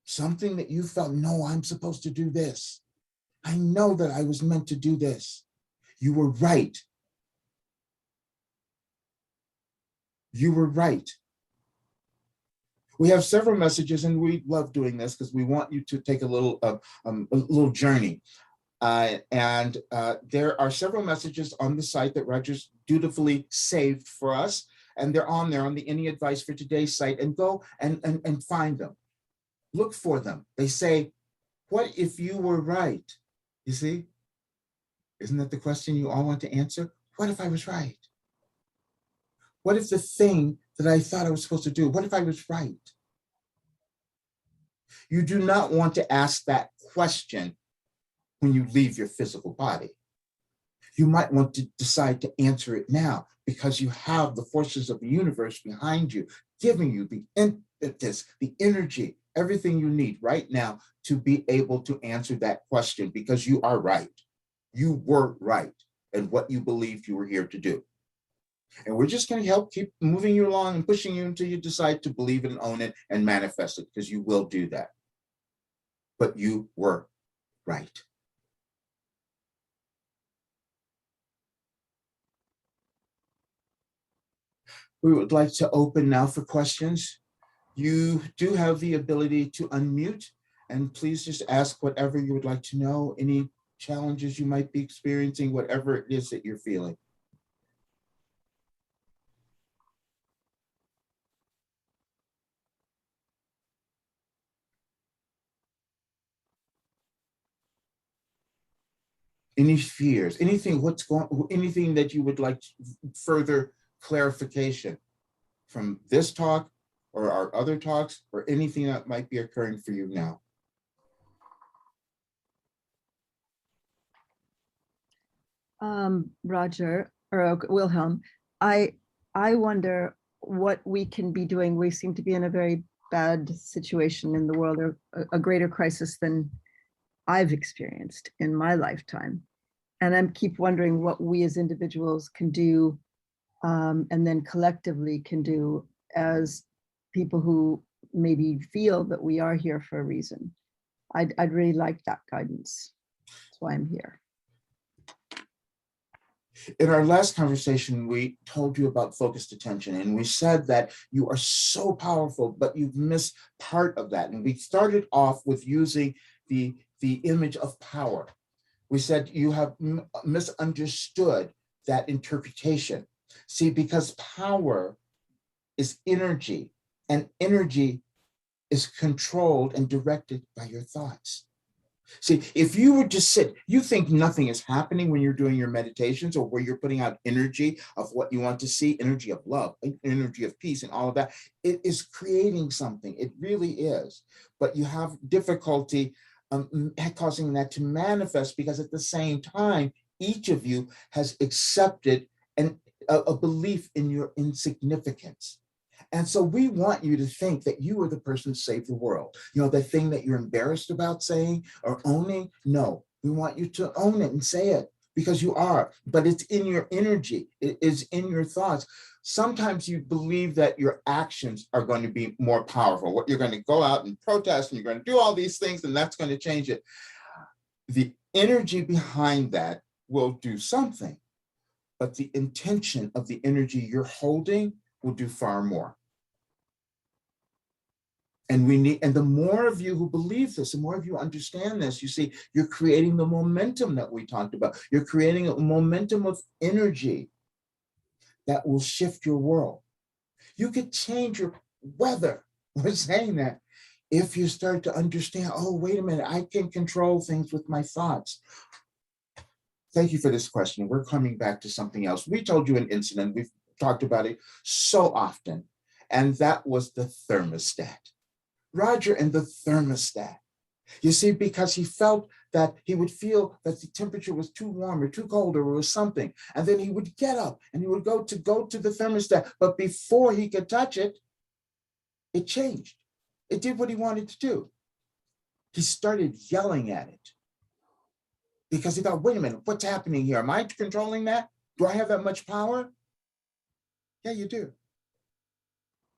Something that you felt, no, I'm supposed to do this. I know that I was meant to do this. You were right. You were right. We have several messages, and we love doing this because we want you to take a little journey. And there are several messages on the site that Roger's dutifully saved for us, and they're on there on the Any Advice for Today's site. And go and find them. Look for them. They say, what if you were right? You see? Isn't that the question you all want to answer? What if I was right? What if the thing that I thought I was supposed to do, what if I was right? You do not want to ask that question when you leave your physical body. You might want to decide to answer it now, because you have the forces of the universe behind you, giving you the impetus, the energy, everything you need right now to be able to answer that question, because you are right. You were right in what you believed you were here to do. And we're just going to help keep moving you along and pushing you until you decide to believe it and own it and manifest it, because you will do that. But you were right. We would like to open now for questions. You do have the ability to unmute, and please just ask whatever you would like to know, any challenges you might be experiencing, whatever it is that you're feeling. Any fears, anything, anything that you would like further clarification from this talk or our other talks, or anything that might be occurring for you now? Roger, or Wilhelm, I wonder what we can be doing. We seem to be in a very bad situation in the world, or a greater crisis than I've experienced in my lifetime. And I keep wondering what we as individuals can do, and then collectively can do as people who maybe feel that we are here for a reason. I'd really like that guidance. That's why I'm here. In our last conversation, we told you about focused attention, and we said that you are so powerful, but you've missed part of that. And we started off with using the image of power. We said you have misunderstood that interpretation. See, because power is energy, and energy is controlled and directed by your thoughts. See, if you were to sit, you think nothing is happening when you're doing your meditations, or where you're putting out energy of what you want to see, energy of love, energy of peace, and all of that. It is creating something. It really is. But you have difficulty causing that to manifest, because at the same time, each of you has accepted a belief in your insignificance. And so we want you to think that you are the person who saved the world. You know, the thing that you're embarrassed about saying or owning. No, We want you to own it and say it because you are, but it's in your energy. It is in your thoughts. Sometimes you believe that your actions are going to be more powerful. What you're going to go out and protest and you're going to do all these things and that's going to change it. The energy behind that will do something, but the intention of the energy you're holding will do far more. And the more of you who believe this, the more of you understand this, you see, you're creating the momentum that we talked about. You're creating a momentum of energy that will shift your world. You could change your weather. We're saying that if you start to understand, oh, wait a minute, I can control things with my thoughts. Thank you for this question. We're coming back to something else. We told you an incident. We've talked about it so often, and that was the thermostat. Roger and the thermostat. You see, because he felt that he would feel that the temperature was too warm or too cold or it was something. And then he would get up and he would go to the thermostat. But before he could touch it, it changed. It did what he wanted to do. He started yelling at it because he thought, wait a minute, what's happening here? Am I controlling that? Do I have that much power? Yeah, you do.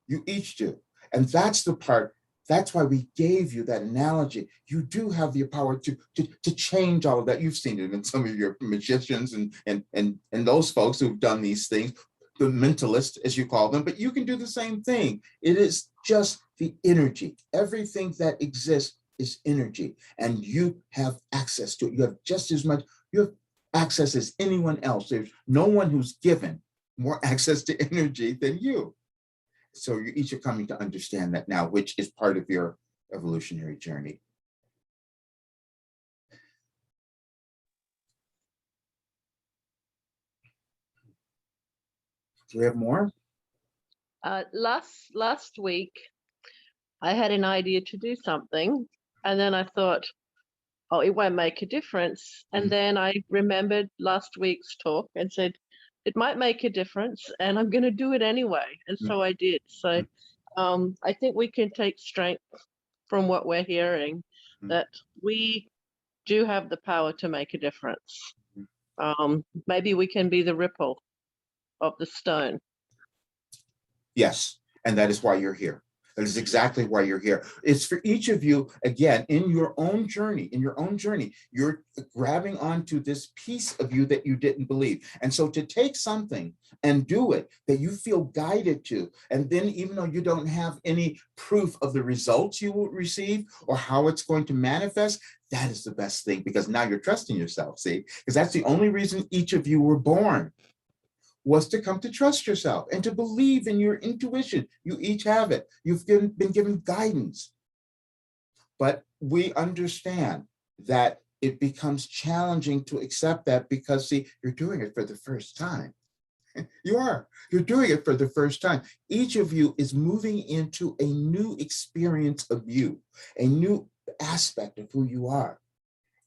You each do. And that's the part. That's why we gave you that analogy. You do have the power to change all of that. You've seen it in some of your magicians and those folks who've done these things, the mentalists, as you call them, but you can do the same thing. It is just the energy. Everything that exists is energy, and you have access to it. You have just as much, you have access as anyone else. There's no one who's given more access to energy than you. So you each are coming to understand that now, which is part of your evolutionary journey. Do we have more? Last week, I had an idea to do something, and then I thought, oh, it won't make a difference. And then I remembered last week's talk and said, it might make a difference, and I'm going to do it anyway. And so I did. So I think we can take strength from what we're hearing, that we do have the power to make a difference. Maybe we can be the ripple of the stone. Yes, and that is why you're here. That is exactly why you're here. It's for each of you, again, in your own journey, you're grabbing onto this piece of you that you didn't believe. And so to take something and do it that you feel guided to, and then even though you don't have any proof of the results you will receive or how it's going to manifest, that is the best thing, because now you're trusting yourself, see? Because that's the only reason each of you were born, was to come to trust yourself and to believe in your intuition. You each have it. You've been given guidance. But we understand that it becomes challenging to accept that because, see, you're doing it for the first time. You're doing it for the first time. Each of you is moving into a new experience of you, a new aspect of who you are.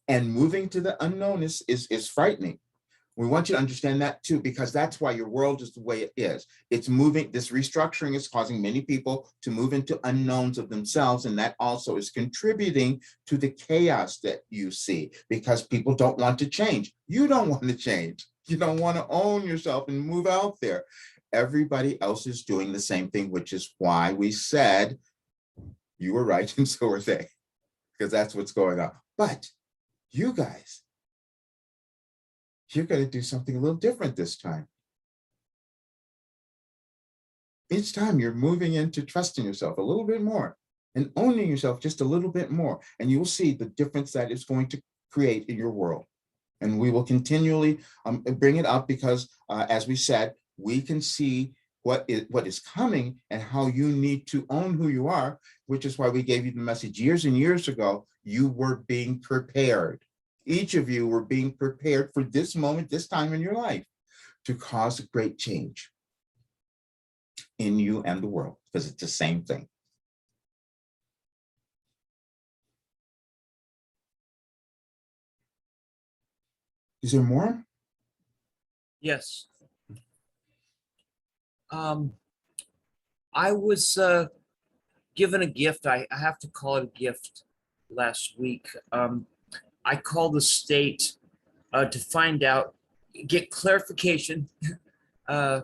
And moving to the unknown is frightening. We want you to understand that too, because that's why your world is the way it is. It's moving, this restructuring is causing many people to move into unknowns of themselves. And that also is contributing to the chaos that you see, because people don't want to change. You don't want to change. You don't want to own yourself and move out there. Everybody else is doing the same thing, which is why we said you were right and so are they, because that's what's going on. But you guys, you're going to do something a little different this time. Each time you're moving into trusting yourself a little bit more and owning yourself just a little bit more. And you'll see the difference that it's going to create in your world. And we will continually bring it up because, as we said, we can see what is coming and how you need to own who you are, which is why we gave you the message years and years ago. You were being prepared. Each of you were being prepared for this moment, this time in your life, to cause a great change in you and the world, because it's the same thing. Is there more? Yes. I was given a gift. I have to call it a gift last week. I called the state to find out, get clarification. I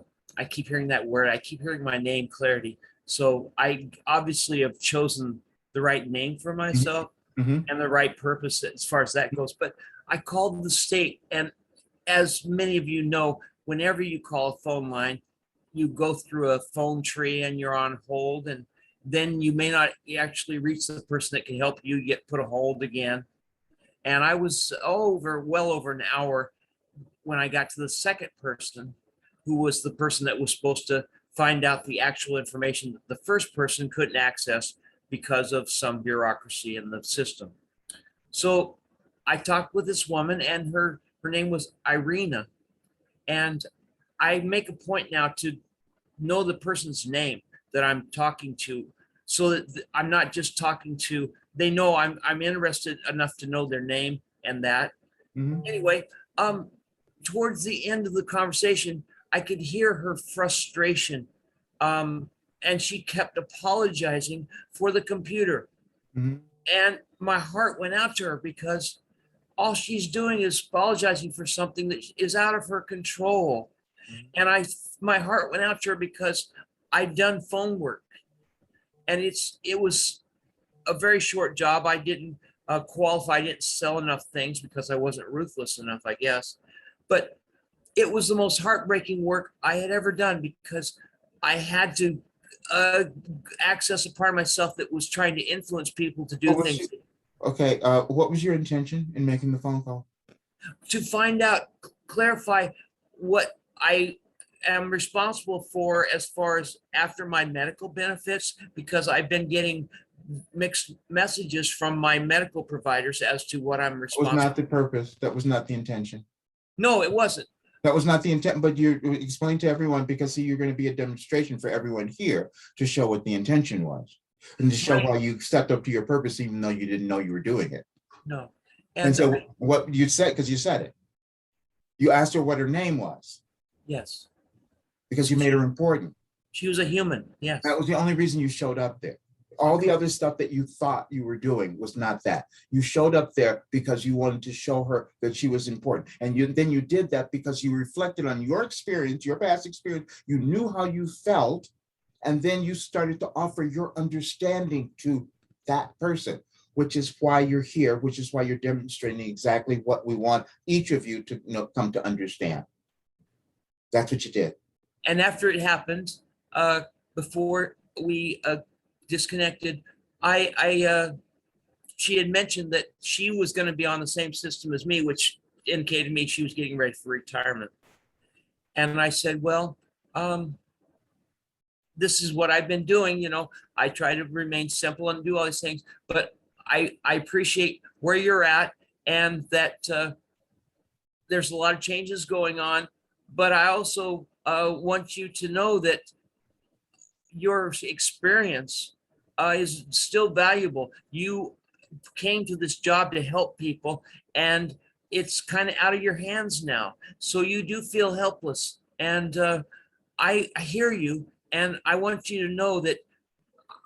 keep hearing that word. I keep hearing my name, Clarity. So I obviously have chosen the right name for myself Mhm. and the right purpose as far as that goes. But I called the state, and as many of you know, whenever you call a phone line, you go through a phone tree and you're on hold, and then you may not actually reach the person that can help you. You get put on hold again. And I was well over an hour when I got to the second person, who was the person that was supposed to find out the actual information that the first person couldn't access because of some bureaucracy in the system. So I talked with this woman, and her name was Irina. And I make a point now to know the person's name that I'm talking to, so that I'm not just talking to, they know I'm interested enough to know their name and that. Mhm. Anyway, towards the end of the conversation, I could hear her frustration. And she kept apologizing for the computer. Mhm. And my heart went out to her, because all she's doing is apologizing for something that is out of her control. And my heart went out to her, because I've done phone work, and it was a very short job. I didn't qualify. I didn't sell enough things because I wasn't ruthless enough, I guess. But it was the most heartbreaking work I had ever done, because I had to access a part of myself that was trying to influence people to do What was things, Okay, what was your intention in making the phone call? to find out, clarify what I am responsible for as far as after my medical benefits, because I've been getting mixed messages from my medical providers as to what I'm That was responsible. not the purpose. That was not the intention. No, it wasn't. That was not the intent, but you explain to everyone, because see, you're going to be a demonstration for everyone here to show what the intention was and to show Right. why you stepped up to your purpose, even though you didn't know you were doing it. No. And so what you said, because you said it, you asked her what her name was Yes, because you made her important. she was a human. Yes. That was the only reason you showed up there. All the other stuff that you thought you were doing was not that. You showed up there because you wanted to show her that she was important. And then you did that because you reflected on your experience, your past experience. You knew how you felt. And then you started to offer your understanding to that person, which is why you're here, which is why you're demonstrating exactly what we want each of you to come to understand. That's what you did. And after it happened, before we disconnected, she had mentioned that she was going to be on the same system as me, which indicated to me she was getting ready for retirement. And I said, well, this is what I've been doing. I try to remain simple and do all these things, but I appreciate where you're at, and that there's a lot of changes going on, but I also want you to know that your experience is still valuable. You came to this job to help people, and it's kind of out of your hands now. So you do feel helpless. And I hear you, and I want you to know that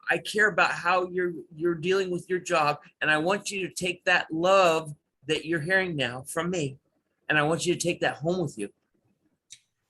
I care about how you're dealing with your job, and I want you to take that love that you're hearing now from me, and I want you to take that home with you.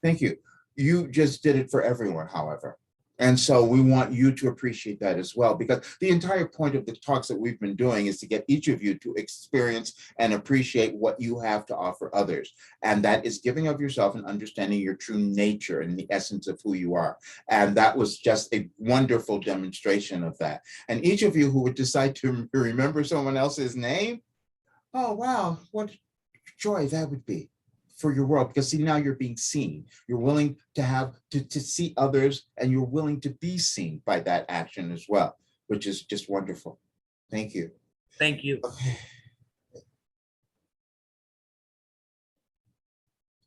Thank you. You just did it for everyone, however. And so we want you to appreciate that as well, because the entire point of the talks that we've been doing is to get each of you to experience and appreciate what you have to offer others. And that is giving of yourself and understanding your true nature and the essence of who you are. And that was just a wonderful demonstration of that. And each of you who would decide to remember someone else's name, oh, wow, what joy that would be for your world, because see, now you're being seen. You're willing to have to see others, and you're willing to be seen by that action as well, which is just wonderful. Thank you. Thank you. Okay.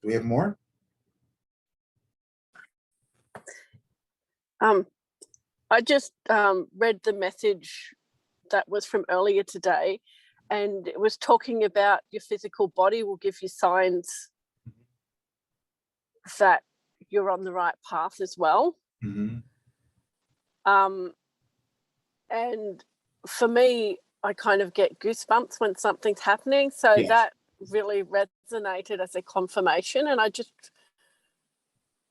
Do we have more? I just read the message that was from earlier today, and it was talking about your physical body will give you signs that you're on the right path as well. Mm-hmm. And for me, I kind of get goosebumps when something's happening. So Yes. that really resonated as a confirmation. And I just,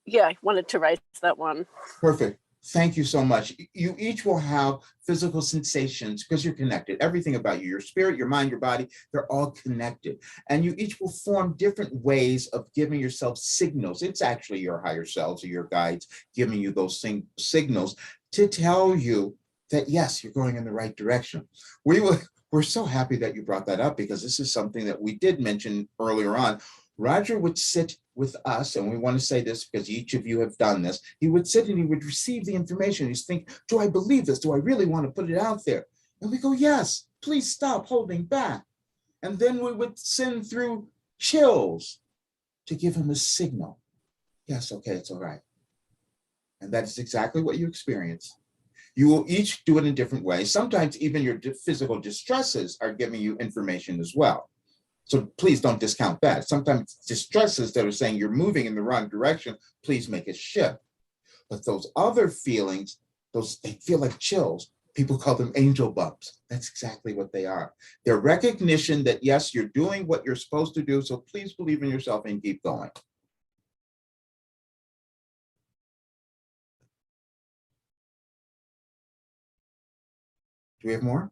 yeah, wanted to raise that one. Perfect. Thank you so much. You each will have physical sensations because you're connected. Everything about you, your spirit, your mind, your body, they're all connected. And you each will form different ways of giving yourself signals. It's actually your higher selves or your guides giving you those signals to tell you that, yes, you're going in the right direction. We're so happy that you brought that up because this is something that we did mention earlier on. Roger would sit with us, and we want to say this because each of you have done this. He would sit and he would receive the information. He'd think, do I believe this? Do I really want to put it out there? And we go, yes, please stop holding back. And then we would send through chills to give him a signal. Yes, okay, it's all right. And that is exactly what you experience. You will each do it in different ways. Sometimes even your physical distresses are giving you information as well. So please don't discount that. Sometimes distresses that are saying you're moving in the wrong direction, please make a shift. But those other feelings, they feel like chills. People call them angel bumps. That's exactly what they are. They're recognition that, yes, you're doing what you're supposed to do. So please believe in yourself and keep going. Do we have more?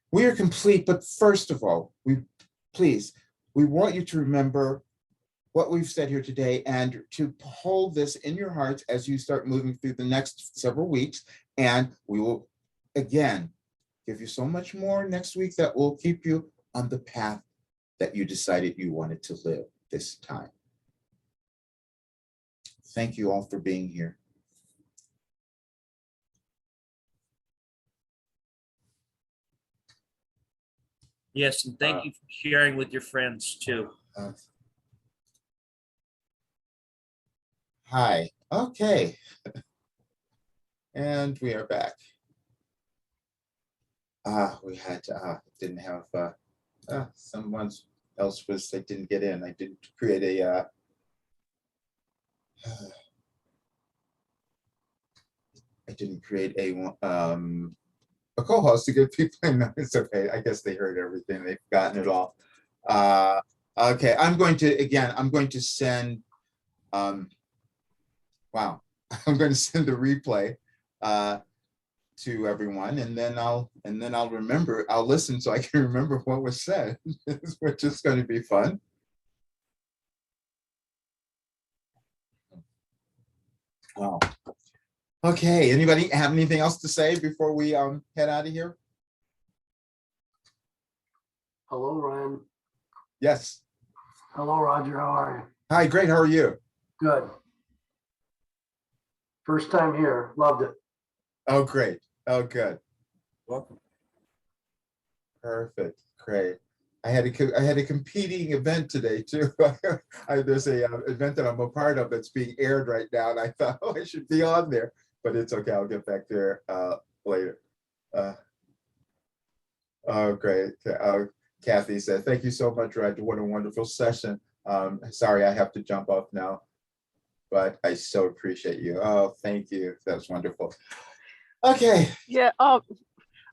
We are complete, but first of all, we want you to remember what we've said here today and to hold this in your hearts as you start moving through the next several weeks. And we will, again, give you so much more next week that will keep you on the path that you decided you wanted to live this time. Thank you all for being here. Yes, and thank you for sharing with your friends too. Hi. Okay. And we are back. We had didn't have someone else they didn't get in. I didn't create a I didn't create a co-host to get people in. No, it's okay. I guess they heard everything. They've gotten it all. Okay, I'm going to send wow. I'm going to send a replay to everyone, and then I'll remember. I'll listen so I can remember what was said, which is going to be fun. Wow. Okay, anybody have anything else to say before we head out of here? Hello, Ryan. Yes. Hello, Roger. How are you? Hi, great. How are you? Good. First time here. Loved it. Oh, great. Oh, good. Welcome. Perfect. Great. I had a competing event today too. There's a event that I'm a part of that's being aired right now, and I thought, oh, I should be on there, but it's okay. I'll get back there later. Oh, great. Kathy said, thank you so much, Roger. What a wonderful session. Sorry, I have to jump off now, but I so appreciate you. Oh, thank you. That's wonderful. Okay. Yeah.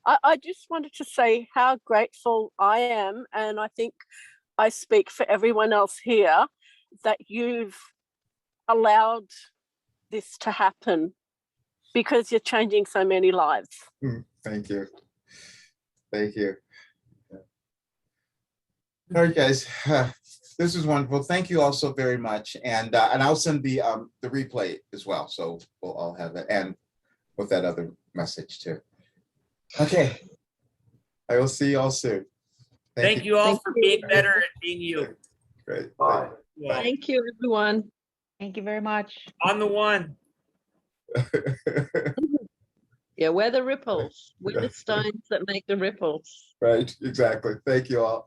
I just wanted to say how grateful I am, and I think I speak for everyone else here, that you've allowed this to happen because you're changing so many lives. Thank you. Thank you. All right, guys. This is wonderful. Thank you all so very much. And I'll send the replay as well. So we'll all have it, and with that other message too. Okay. I will see you all soon. Thank you all for being better at being you. Great. Bye. Well, Thank you, everyone. Thank you very much. on the one. Yeah, we're the ripples. We're the stones that make the ripples. Right. Exactly. Thank you all.